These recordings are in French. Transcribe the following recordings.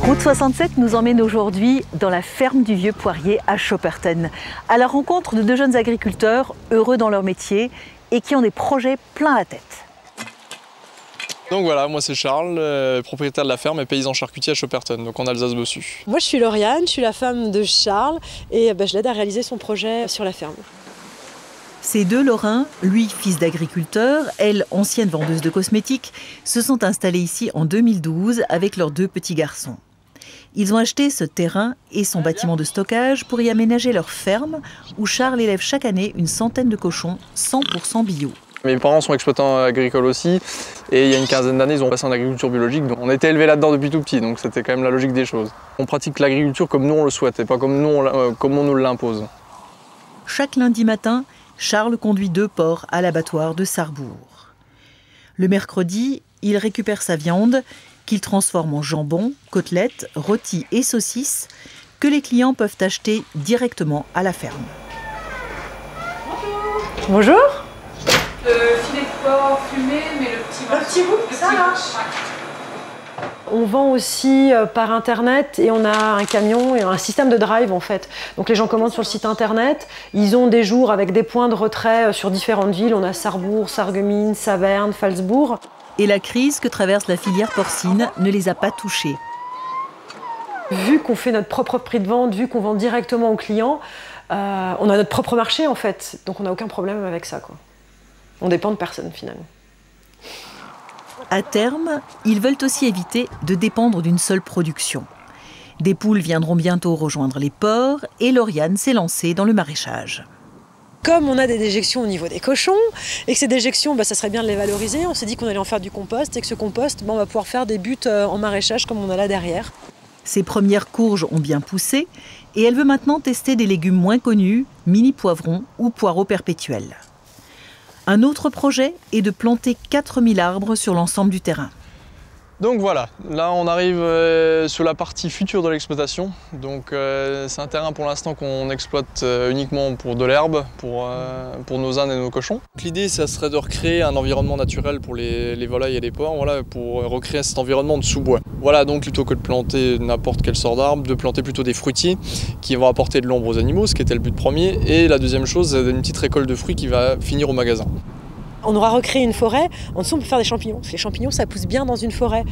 Route 67 nous emmène aujourd'hui dans la ferme du Vieux Poirier à Schopperten, à la rencontre de deux jeunes agriculteurs heureux dans leur métier et qui ont des projets plein la tête. Donc voilà, moi c'est Charles, propriétaire de la ferme et paysan charcutier à Schopperten, donc en Alsace-Bossu. Moi je suis Lauriane, je suis la femme de Charles et je l'aide à réaliser son projet sur la ferme. Ces deux Lorrains, lui fils d'agriculteur, elle ancienne vendeuse de cosmétiques, se sont installés ici en 2012 avec leurs deux petits garçons. Ils ont acheté ce terrain et son bâtiment de stockage pour y aménager leur ferme où Charles élève chaque année une centaine de cochons 100% bio. Mes parents sont exploitants agricoles aussi et il y a une quinzaine d'années ils ont passé en agriculture biologique, donc on était élevés là-dedans depuis tout petit, donc c'était quand même la logique des choses. On pratique l'agriculture comme nous on le souhaite et pas comme on nous l'impose. Chaque lundi matin, Charles conduit deux porcs à l'abattoir de Sarrebourg. Le mercredi, il récupère sa viande qu'il transforme en jambon, côtelettes, rôtis et saucisses que les clients peuvent acheter directement à la ferme. Bonjour. Le filet de porc fumé, mais le petit bout, ça là. On vend aussi par internet et on a un camion et un système de drive en fait. Donc les gens commandent sur le site internet, ils ont des jours avec des points de retrait sur différentes villes. On a Sarrebourg, Sarreguemines, Saverne, Phalsbourg. Et la crise que traverse la filière porcine ne les a pas touchés. Vu qu'on fait notre propre prix de vente, vu qu'on vend directement aux clients, on a notre propre marché en fait. Donc on n'a aucun problème avec ça, quoi. On dépend de personne finalement. À terme, ils veulent aussi éviter de dépendre d'une seule production. Des poules viendront bientôt rejoindre les porcs et Lauriane s'est lancée dans le maraîchage. Comme on a des déjections au niveau des cochons et que ces déjections, ça serait bien de les valoriser, on s'est dit qu'on allait en faire du compost et que ce compost, on va pouvoir faire des buts en maraîchage comme on a là derrière. Ses premières courges ont bien poussé et elle veut maintenant tester des légumes moins connus, mini-poivrons ou poireaux perpétuels. Un autre projet est de planter 4000 arbres sur l'ensemble du terrain. Donc voilà, là on arrive sur la partie future de l'exploitation. Donc c'est un terrain pour l'instant qu'on exploite uniquement pour de l'herbe, pour nos ânes et nos cochons. L'idée ça serait de recréer un environnement naturel pour les volailles et les porcs, voilà, pour recréer cet environnement de sous-bois. Voilà, donc plutôt que de planter n'importe quelle sorte d'arbre, de planter plutôt des fruitiers qui vont apporter de l'ombre aux animaux, ce qui était le but premier. Et la deuxième chose, c'est une petite récolte de fruits qui va finir au magasin. On aura recréé une forêt, en dessous on peut faire des champignons, parce que les champignons ça pousse bien dans une forêt.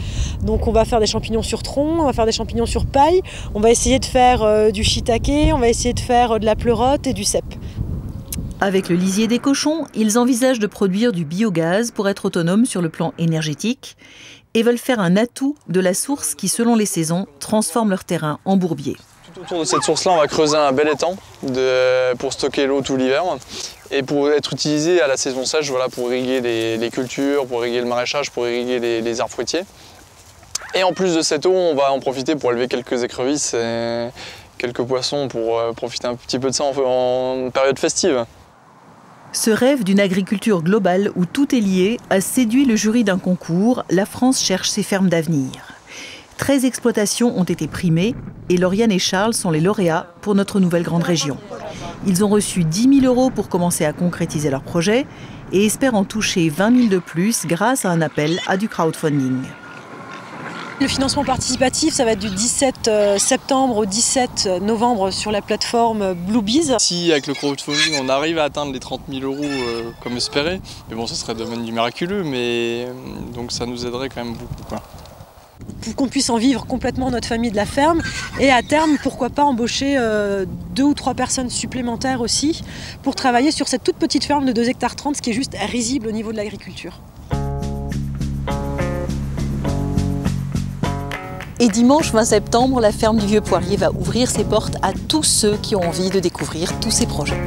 Donc on va faire des champignons sur tronc, on va faire des champignons sur paille, on va essayer de faire du shiitake, on va essayer de faire de la pleurote et du cèpe. Avec le lisier des cochons, ils envisagent de produire du biogaz pour être autonomes sur le plan énergétique et veulent faire un atout de la source qui, selon les saisons, transforme leur terrain en bourbier. Tout autour de cette source-là, on va creuser un bel étang pour stocker l'eau tout l'hiver et pour être utilisé à la saison sèche, voilà, pour irriguer les cultures, pour irriguer le maraîchage, pour irriguer les arbres fruitiers. Et en plus de cette eau, on va en profiter pour élever quelques écrevisses et quelques poissons pour profiter un petit peu de ça en période festive. Ce rêve d'une agriculture globale où tout est lié a séduit le jury d'un concours « La France cherche ses fermes d'avenir ». 13 exploitations ont été primées et Lauriane et Charles sont les lauréats pour notre nouvelle grande région. Ils ont reçu 10 000 € pour commencer à concrétiser leur projet et espèrent en toucher 20 000 de plus grâce à un appel à du crowdfunding. Le financement participatif, ça va être du 17 septembre au 17 novembre sur la plateforme Bluebees. Si avec le crowdfunding on arrive à atteindre les 30 000 € comme espéré, mais bon, ça serait le domaine du miraculeux, mais donc ça nous aiderait quand même beaucoup, quoi. Pour qu'on puisse en vivre complètement notre famille de la ferme et à terme, pourquoi pas embaucher 2 ou 3 personnes supplémentaires aussi pour travailler sur cette toute petite ferme de 2,30 hectares, ce qui est juste risible au niveau de l'agriculture. Et dimanche 20 septembre, la ferme du Vieux Poirier va ouvrir ses portes à tous ceux qui ont envie de découvrir tous ses projets.